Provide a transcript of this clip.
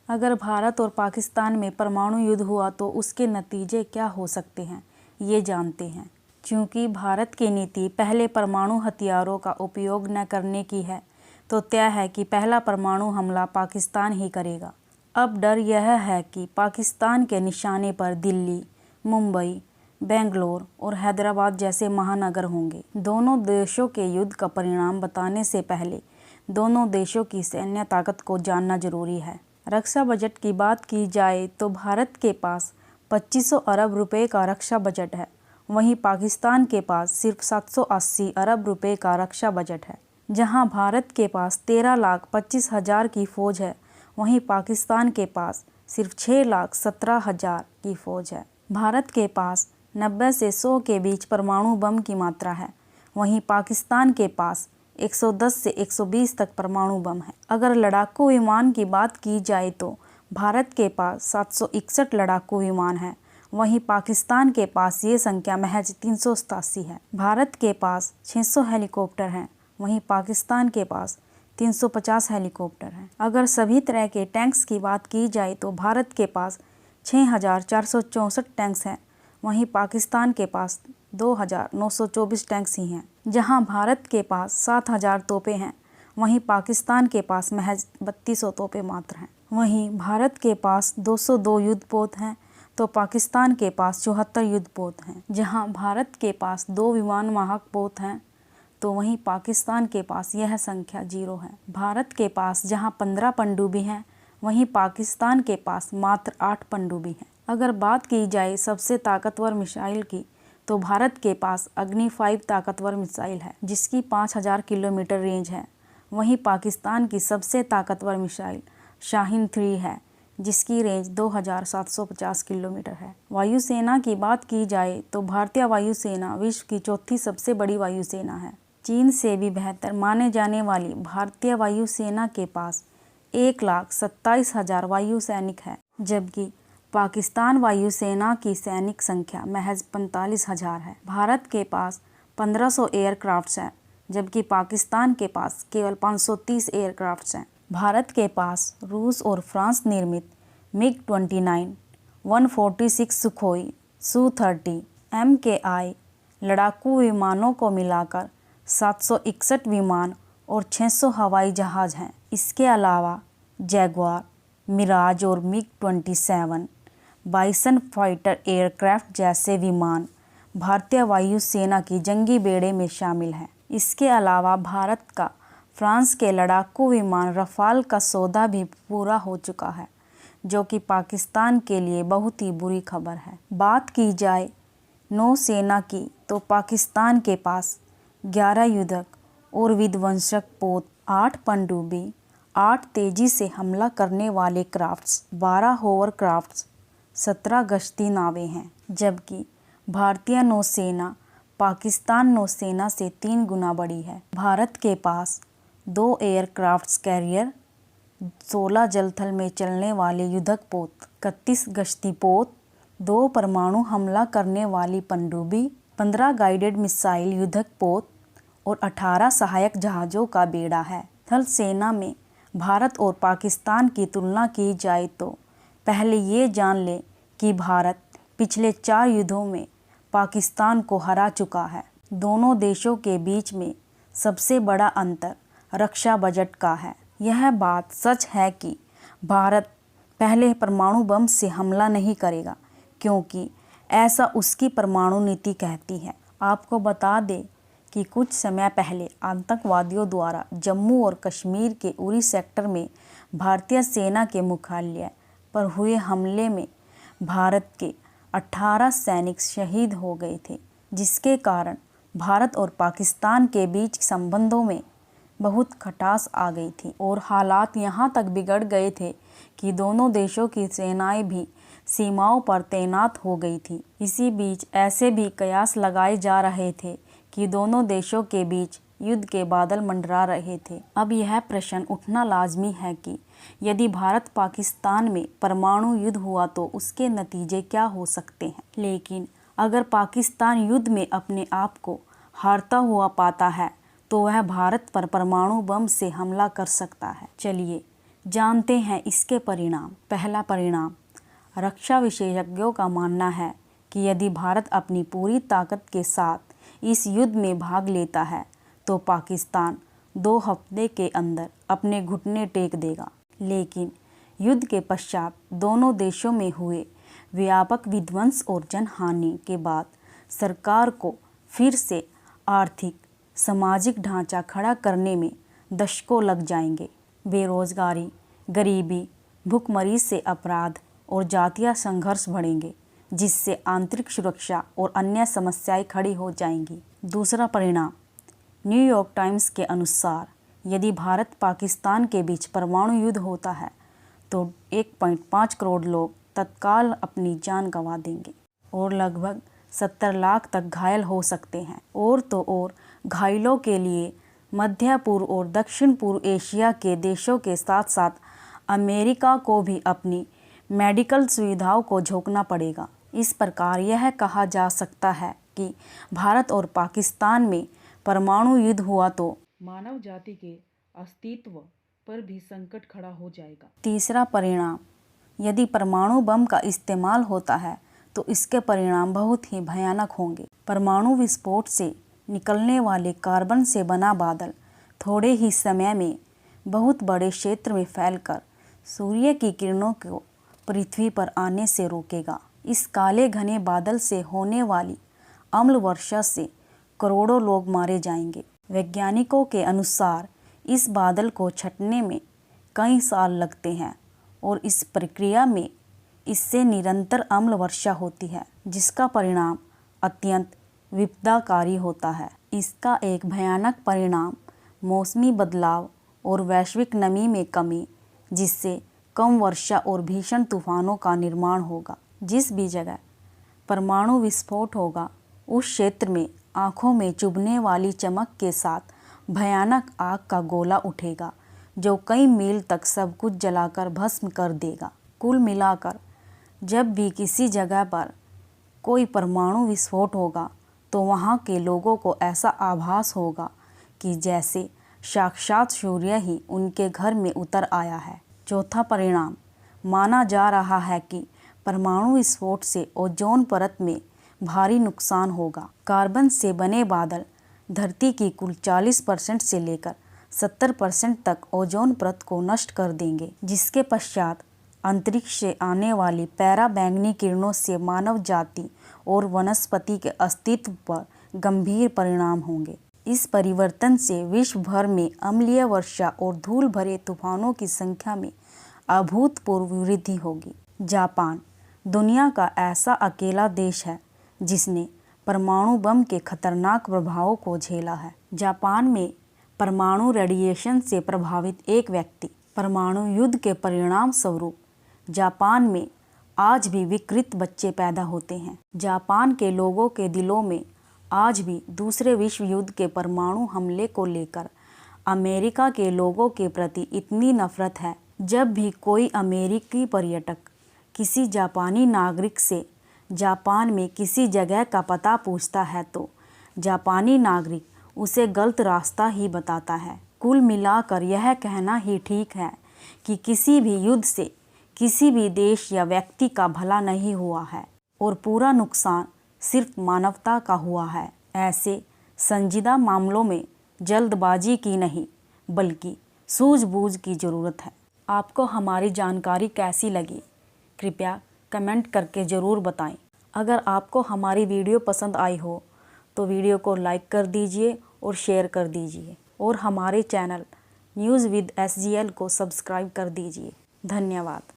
अगर भारत और पाकिस्तान में परमाणु युद्ध हुआ तो उसके नतीजे क्या हो सकते हैं, ये जानते हैं। क्योंकि भारत की नीति पहले परमाणु हथियारों का उपयोग न करने की है, तो तय है कि पहला परमाणु हमला पाकिस्तान ही करेगा। अब डर यह है कि पाकिस्तान के निशाने पर दिल्ली, मुंबई, बेंगलोर और हैदराबाद जैसे महानगर होंगे। दोनों देशों के युद्ध का परिणाम बताने से पहले दोनों देशों की सैन्य ताकत को जानना जरूरी है। रक्षा बजट की बात की जाए तो भारत के पास 2500 अरब रुपए का रक्षा बजट है, वहीं पाकिस्तान के पास सिर्फ 780 अरब रुपए का रक्षा बजट है। जहां भारत के पास 13,25,000 की फौज है, वहीं पाकिस्तान के पास सिर्फ 6,17,000 की फौज है। भारत के पास 90 से 100 के बीच परमाणु बम की मात्रा है, वहीं पाकिस्तान के पास 110 से 120 तक परमाणु बम है। अगर लड़ाकू विमान की बात की जाए तो भारत के पास 761 लड़ाकू विमान है, वहीं पाकिस्तान के पास ये संख्या महज 387 है। भारत के पास 600 हेलीकॉप्टर हैं, वहीं पाकिस्तान के पास 350 हेलीकॉप्टर हैं। अगर सभी तरह के टैंक्स की बात की जाए तो भारत के पास 6,464 टैंक्स हैं, वहीं पाकिस्तान के पास 2,924 टैंक्स ही हैं। जहां भारत के पास 7,000 तोपें हैं, वहीं पाकिस्तान के पास महज 3200 तोपें मात्र हैं। वहीं भारत के पास 202 युद्धपोत हैं, तो पाकिस्तान के पास 74 युद्धपोत हैं। जहां भारत के पास 2 विमान वाहक पोत हैं, तो वहीं पाकिस्तान के पास यह संख्या 0 है। भारत के पास जहां 15 पनडुब्बी हैं, वहीं पाकिस्तान के पास मात्र 8 पनडुब्बी हैं। अगर बात की जाए सबसे ताकतवर मिसाइल की, तो भारत के पास अग्नि 5 ताकतवर मिसाइल है, जिसकी 5000 किलोमीटर रेंज है। वहीं पाकिस्तान की सबसे ताकतवर मिसाइल शाहीन 3 है, जिसकी रेंज 2750 किलोमीटर है। वायुसेना की बात की जाए तो भारतीय वायुसेना विश्व की चौथी सबसे बड़ी वायुसेना है। चीन से भी बेहतर माने जाने वाली भारतीय वायुसेना के पास 1,27,000 वायु सैनिक है, जबकि पाकिस्तान वायुसेना की सैनिक संख्या महज 45,000 है। भारत के पास 1500 एयरक्राफ्ट्स हैं, जबकि पाकिस्तान के पास केवल 530 एयरक्राफ्ट्स हैं। भारत के पास रूस और फ्रांस निर्मित MiG-29, 146 सुखोई Su-30 MKI लड़ाकू विमानों को मिलाकर 761 विमान और 600 हवाई जहाज हैं। इसके अलावा जैगुआर, मिराज और MiG-27 बाइसन फाइटर एयरक्राफ्ट जैसे विमान भारतीय वायुसेना की जंगी बेड़े में शामिल हैं। इसके अलावा भारत का फ्रांस के लड़ाकू विमान रफाल का सौदा भी पूरा हो चुका है, जो कि पाकिस्तान के लिए बहुत ही बुरी खबर है। बात की जाए नौसेना की तो पाकिस्तान के पास 11 युद्धक और विध्वंसक पोत, 8 पनडुब्बी, 8 तेजी से हमला करने वाले क्राफ्ट्स, 12 होवर क्राफ्ट्स, 17 गश्ती नावें हैं। जबकि भारतीय नौसेना पाकिस्तान नौसेना से 3 गुना बड़ी है। भारत के पास 2 एयरक्राफ्ट्स कैरियर, 16 जलथल में चलने वाले युद्धक पोत, 31 गश्ती पोत, 2 परमाणु हमला करने वाली पनडुब्बी, 15 गाइडेड मिसाइल युद्धक पोत और 18 सहायक जहाज़ों का बेड़ा है। थल सेना में भारत और पाकिस्तान की तुलना की जाए तो पहले ये जान ले कि भारत पिछले 4 युद्धों में पाकिस्तान को हरा चुका है। दोनों देशों के बीच में सबसे बड़ा अंतर रक्षा बजट का है। यह बात सच है कि भारत पहले परमाणु बम से हमला नहीं करेगा, क्योंकि ऐसा उसकी परमाणु नीति कहती है। आपको बता दें कि कुछ समय पहले आतंकवादियों द्वारा जम्मू और कश्मीर के उरी सेक्टर में भारतीय सेना के मुख्यालय पर हुए हमले में भारत के 18 सैनिक शहीद हो गए थे, जिसके कारण भारत और पाकिस्तान के बीच संबंधों में बहुत खटास आ गई थी और हालात यहाँ तक बिगड़ गए थे कि दोनों देशों की सेनाएं भी सीमाओं पर तैनात हो गई थी। इसी बीच ऐसे भी कयास लगाए जा रहे थे कि दोनों देशों के बीच युद्ध के बादल मंडरा रहे थे। अब यह प्रश्न उठना लाजमी है कि यदि भारत पाकिस्तान में परमाणु युद्ध हुआ तो उसके नतीजे क्या हो सकते हैं। लेकिन अगर पाकिस्तान युद्ध में अपने आप को हारता हुआ पाता है तो वह भारत पर परमाणु बम से हमला कर सकता है। चलिए जानते हैं इसके परिणाम। पहला परिणाम, रक्षा विशेषज्ञों का मानना है कि यदि भारत अपनी पूरी ताकत के साथ इस युद्ध में भाग लेता है तो पाकिस्तान 2 हफ्ते के अंदर अपने घुटने टेक देगा। लेकिन युद्ध के पश्चात दोनों देशों में हुए व्यापक विध्वंस और जनहानि के बाद सरकार को फिर से आर्थिक सामाजिक ढांचा खड़ा करने में दशकों लग जाएंगे। बेरोजगारी, गरीबी, भुखमरी से अपराध और जातीय संघर्ष बढ़ेंगे, जिससे आंतरिक सुरक्षा और अन्य समस्याएं खड़ी हो जाएंगी। दूसरा परिणाम, न्यूयॉर्क टाइम्स के अनुसार यदि भारत पाकिस्तान के बीच परमाणु युद्ध होता है तो 1.5 करोड़ लोग तत्काल अपनी जान गंवा देंगे और लगभग 70 लाख तक घायल हो सकते हैं। और तो और घायलों के लिए मध्य पूर्व और दक्षिण पूर्व एशिया के देशों के साथ साथ अमेरिका को भी अपनी मेडिकल सुविधाओं को झोंकना पड़ेगा। इस प्रकार यह कहा जा सकता है कि भारत और पाकिस्तान में परमाणु युद्ध हुआ तो मानव जाति के अस्तित्व पर भी संकट खड़ा हो जाएगा। तीसरा परिणाम, यदि परमाणु बम का इस्तेमाल होता है तो इसके परिणाम बहुत ही भयानक होंगे। परमाणु विस्फोट से निकलने वाले कार्बन से बना बादल थोड़े ही समय में बहुत बड़े क्षेत्र में फैलकर सूर्य की किरणों को पृथ्वी पर आने से रोकेगा। इस काले घने बादल से होने वाली अम्ल वर्षा से करोड़ों लोग मारे जाएंगे। वैज्ञानिकों के अनुसार इस बादल को छंटने में कई साल लगते हैं और इस प्रक्रिया में इससे निरंतर अम्ल वर्षा होती है, जिसका परिणाम अत्यंत विपदाकारी होता है। इसका एक भयानक परिणाम मौसमी बदलाव और वैश्विक नमी में कमी, जिससे कम वर्षा और भीषण तूफानों का निर्माण होगा। जिस भी जगह परमाणु विस्फोट होगा उस क्षेत्र में आँखों में चुभने वाली चमक के साथ भयानक आग का गोला उठेगा जो कई मील तक सब कुछ जलाकर भस्म कर देगा। कुल मिलाकर जब भी किसी जगह पर कोई परमाणु विस्फोट होगा तो वहाँ के लोगों को ऐसा आभास होगा कि जैसे साक्षात सूर्य ही उनके घर में उतर आया है। चौथा परिणाम, माना जा रहा है कि परमाणु विस्फोट से ओजोन परत में भारी नुकसान होगा। कार्बन से बने बादल धरती की कुल 40% से लेकर 70% तक ओजोन परत को नष्ट कर देंगे, जिसके पश्चात अंतरिक्ष से आने वाली पराबैंगनी किरणों से मानव जाति और वनस्पति के अस्तित्व पर गंभीर परिणाम होंगे। इस परिवर्तन से विश्व भर में अम्लीय वर्षा और धूल भरे तूफानों की संख्या में अभूतपूर्व वृद्धि होगी। जापान दुनिया का ऐसा अकेला देश है जिसने परमाणु बम के खतरनाक प्रभावों को झेला है। जापान में परमाणु रेडिएशन से प्रभावित एक व्यक्ति परमाणु युद्ध के परिणाम स्वरूप जापान में आज भी विकृत बच्चे पैदा होते हैं। जापान के लोगों के दिलों में आज भी दूसरे विश्व युद्ध के परमाणु हमले को लेकर अमेरिका के लोगों के प्रति इतनी नफरत है। जब भी कोई अमेरिकी पर्यटक किसी जापानी नागरिक से जापान में किसी जगह का पता पूछता है तो जापानी नागरिक उसे गलत रास्ता ही बताता है। कुल मिलाकर यह कहना ही ठीक है कि किसी भी युद्ध से किसी भी देश या व्यक्ति का भला नहीं हुआ है और पूरा नुकसान सिर्फ मानवता का हुआ है। ऐसे संजीदा मामलों में जल्दबाजी की नहीं बल्कि सूझबूझ की ज़रूरत है। आपको हमारी जानकारी कैसी लगी कृपया कमेंट करके ज़रूर बताएं। अगर आपको हमारी वीडियो पसंद आई हो तो वीडियो को लाइक कर दीजिए और शेयर कर दीजिए और हमारे चैनल न्यूज़ विद SGL को सब्सक्राइब कर दीजिए। धन्यवाद।